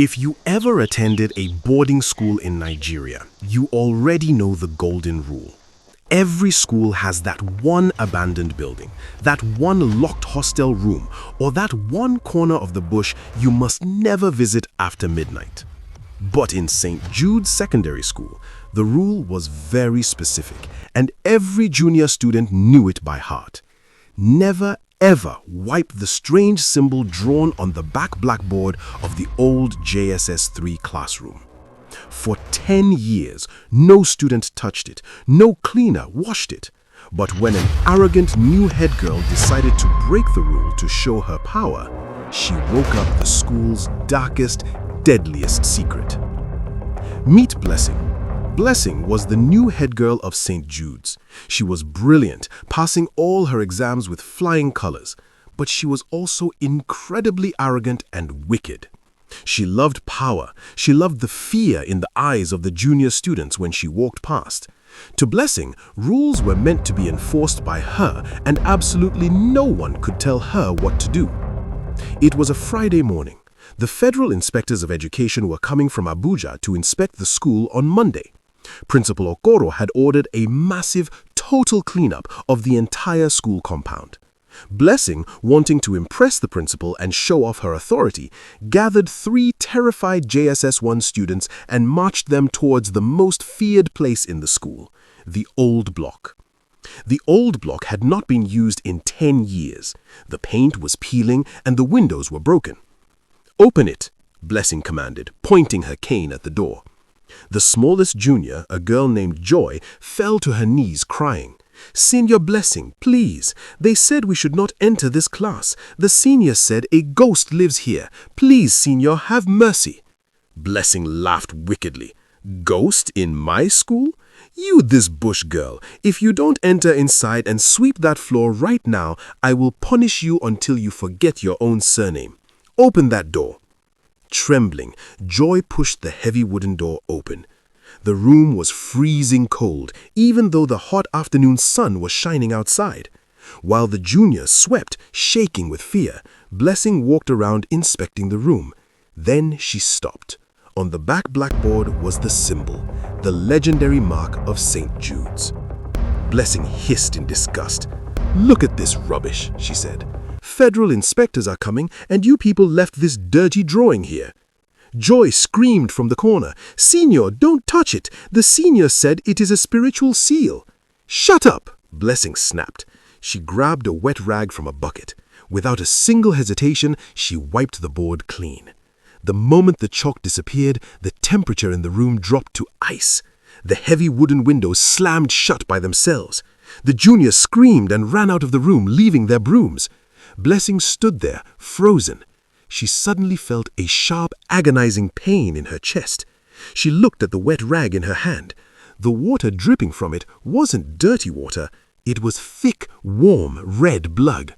If you ever attended a boarding school in Nigeria, you already know the golden rule. Every school has that one abandoned building, that one locked hostel room, or that one corner of the bush you must never visit after midnight. But in St. Jude's Secondary School, the rule was very specific, and every junior student knew it by heart. Never ever wipe the strange symbol drawn on the back blackboard of the old JSS3 classroom. For 10 years, no student touched it, no cleaner washed it. But when an arrogant new head girl decided to break the rule to show her power, she woke up the school's darkest, deadliest secret. Meet Blessing. Blessing was the new head girl of St. Jude's. She was brilliant, passing all her exams with flying colors, but she was also incredibly arrogant and wicked. She loved power. She loved the fear in the eyes of the junior students when she walked past. To Blessing, rules were meant to be enforced by her, and absolutely no one could tell her what to do. It was a Friday morning. The Federal Inspectors of Education were coming from Abuja to inspect the school on Monday. Principal Okoro had ordered a massive, total cleanup of the entire school compound. Blessing, wanting to impress the principal and show off her authority, gathered 3 terrified JSS1 students and marched them towards the most feared place in the school, the old block. The old block had not been used in 10 years. The paint was peeling and the windows were broken. "Open it," Blessing commanded, pointing her cane at the door. The smallest junior, a girl named Joy, fell to her knees crying. "Senior Blessing, please. They said we should not enter this class. The senior said a ghost lives here. Please, senior, have mercy." Blessing laughed wickedly. "Ghost in my school? You, this bush girl, if you don't enter inside and sweep that floor right now, I will punish you until you forget your own surname. Open that door." Trembling, Joy pushed the heavy wooden door open. The room was freezing cold, even though the hot afternoon sun was shining outside. While the junior swept, shaking with fear, Blessing walked around inspecting the room. Then she stopped. On the back blackboard was the symbol, the legendary mark of St. Jude's. Blessing hissed in disgust. "Look at this rubbish," she said. "Federal inspectors are coming, and you people left this dirty drawing here." Joy screamed from the corner, "Senior, don't touch it. The senior said it is a spiritual seal." "Shut up," Blessing snapped. She grabbed a wet rag from a bucket. Without a single hesitation, she wiped the board clean. The moment the chalk disappeared, the temperature in the room dropped to ice. The heavy wooden windows slammed shut by themselves. The juniors screamed and ran out of the room, leaving their brooms. Blessing stood there, frozen. She suddenly felt a sharp, agonizing pain in her chest. She looked at the wet rag in her hand. The water dripping from it wasn't dirty water. It was thick, warm, red blood.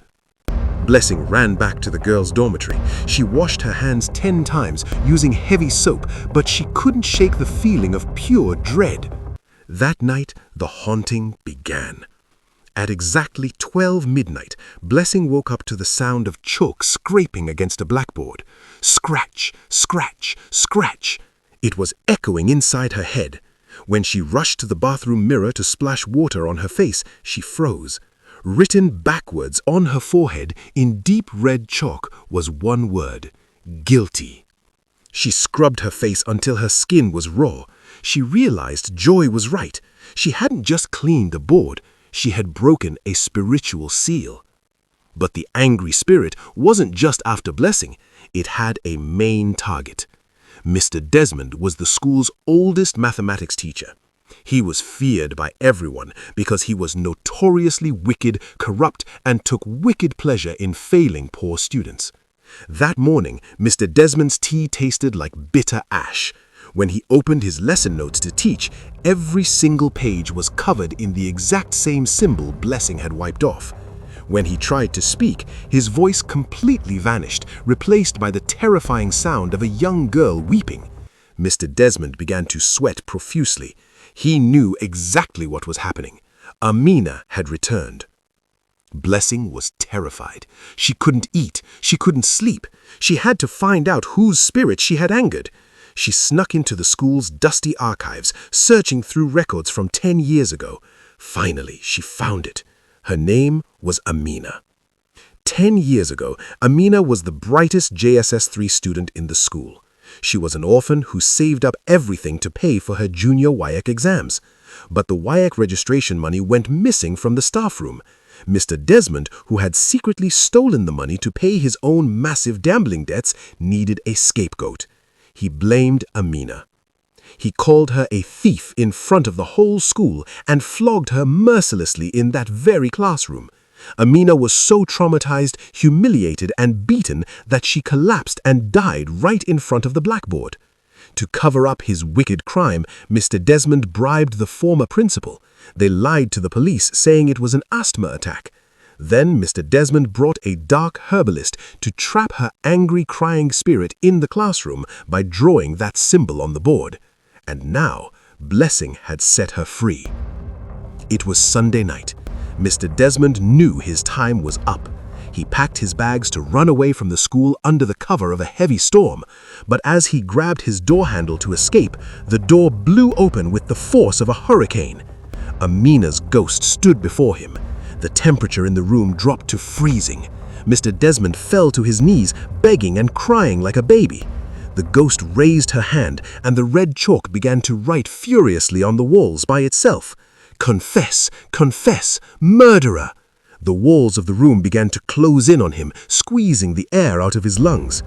Blessing ran back to the girls' dormitory. She washed her hands 10 times using heavy soap, but she couldn't shake the feeling of pure dread. That night, the haunting began. At exactly 12 midnight, Blessing woke up to the sound of chalk scraping against a blackboard. Scratch, scratch, scratch. It was echoing inside her head. When she rushed to the bathroom mirror to splash water on her face, she froze. Written backwards on her forehead in deep red chalk was one word: guilty. She scrubbed her face until her skin was raw. She realized Joy was right. She hadn't just cleaned the board. She had broken a spiritual seal. But the angry spirit wasn't just after Blessing. It had a main target. Mr. Desmond was the school's oldest mathematics teacher. He was feared by everyone because he was notoriously wicked, corrupt, and took wicked pleasure in failing poor students. That morning, Mr. Desmond's tea tasted like bitter ash. When he opened his lesson notes to teach, every single page was covered in the exact same symbol Blessing had wiped off. When he tried to speak, his voice completely vanished, replaced by the terrifying sound of a young girl weeping. Mr. Desmond began to sweat profusely. He knew exactly what was happening. Amina had returned. Blessing was terrified. She couldn't eat. She couldn't sleep. She had to find out whose spirit she had angered. She snuck into the school's dusty archives, searching through records from 10 years ago. Finally, she found it. Her name was Amina. 10 years ago, Amina was the brightest JSS3 student in the school. She was an orphan who saved up everything to pay for her junior WIAC exams. But the WIAC registration money went missing from the staff room. Mr. Desmond, who had secretly stolen the money to pay his own massive gambling debts, needed a scapegoat. He blamed Amina. He called her a thief in front of the whole school and flogged her mercilessly in that very classroom. Amina was so traumatized, humiliated, and beaten that she collapsed and died right in front of the blackboard. To cover up his wicked crime, Mr. Desmond bribed the former principal. They lied to the police, saying it was an asthma attack. Then Mr. Desmond brought a dark herbalist to trap her angry, crying spirit in the classroom by drawing that symbol on the board. And now, Blessing had set her free. It was Sunday night. Mr. Desmond knew his time was up. He packed his bags to run away from the school under the cover of a heavy storm. But as he grabbed his door handle to escape, the door blew open with the force of a hurricane. Amina's ghost stood before him. The temperature in the room dropped to freezing. Mr. Desmond fell to his knees, begging and crying like a baby. The ghost raised her hand, and the red chalk began to write furiously on the walls by itself. "Confess, confess, murderer!" The walls of the room began to close in on him, squeezing the air out of his lungs.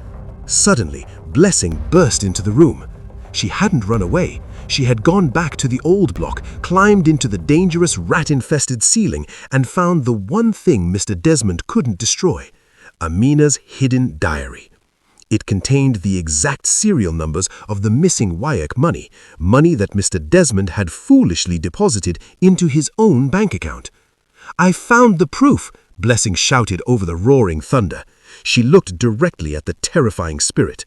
Suddenly, Blessing burst into the room. She hadn't run away. She had gone back to the old block, climbed into the dangerous rat-infested ceiling, and found the one thing Mr. Desmond couldn't destroy: Amina's hidden diary. It contained the exact serial numbers of the missing WIAC money, money that Mr. Desmond had foolishly deposited into his own bank account. "I found the proof," Blessing shouted over the roaring thunder. She looked directly at the terrifying spirit.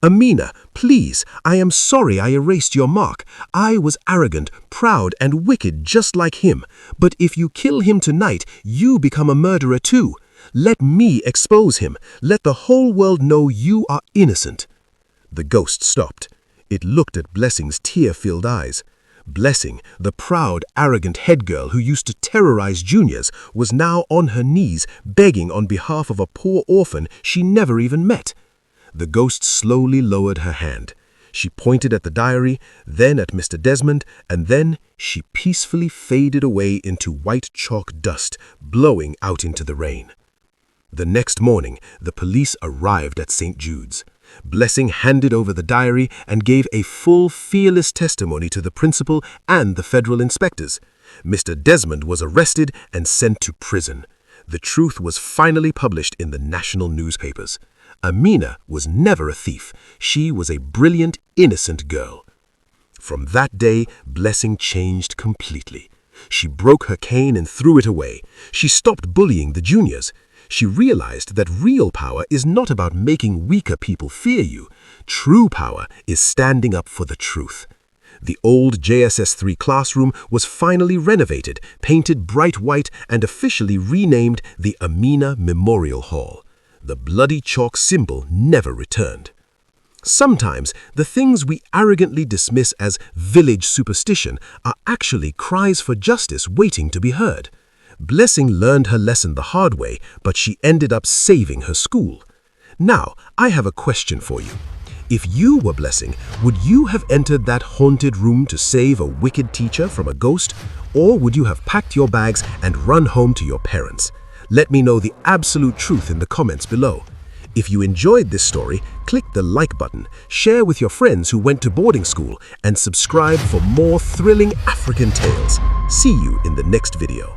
"Amina, please, I am sorry I erased your mark. I was arrogant, proud, and wicked just like him. But if you kill him tonight, you become a murderer too. Let me expose him. Let the whole world know you are innocent." The ghost stopped. It looked at Blessing's tear-filled eyes. Blessing, the proud, arrogant head girl who used to terrorize juniors, was now on her knees, begging on behalf of a poor orphan she never even met. The ghost slowly lowered her hand. She pointed at the diary, then at Mr. Desmond, and then she peacefully faded away into white chalk dust, blowing out into the rain. The next morning, the police arrived at St. Jude's. Blessing handed over the diary and gave a full, fearless testimony to the principal and the federal inspectors. Mr. Desmond was arrested and sent to prison. The truth was finally published in the national newspapers. Amina was never a thief. She was a brilliant, innocent girl. From that day, Blessing changed completely. She broke her cane and threw it away. She stopped bullying the juniors. She realized that real power is not about making weaker people fear you. True power is standing up for the truth. The old JSS3 classroom was finally renovated, painted bright white, and officially renamed the Amina Memorial Hall. The bloody chalk symbol never returned. Sometimes the things we arrogantly dismiss as village superstition are actually cries for justice waiting to be heard. Blessing learned her lesson the hard way, but she ended up saving her school. Now, I have a question for you. If you were Blessing, would you have entered that haunted room to save a wicked teacher from a ghost? Or would you have packed your bags and run home to your parents? Let me know the absolute truth in the comments below. If you enjoyed this story, click the like button, share with your friends who went to boarding school, and subscribe for more thrilling African tales. See you in the next video.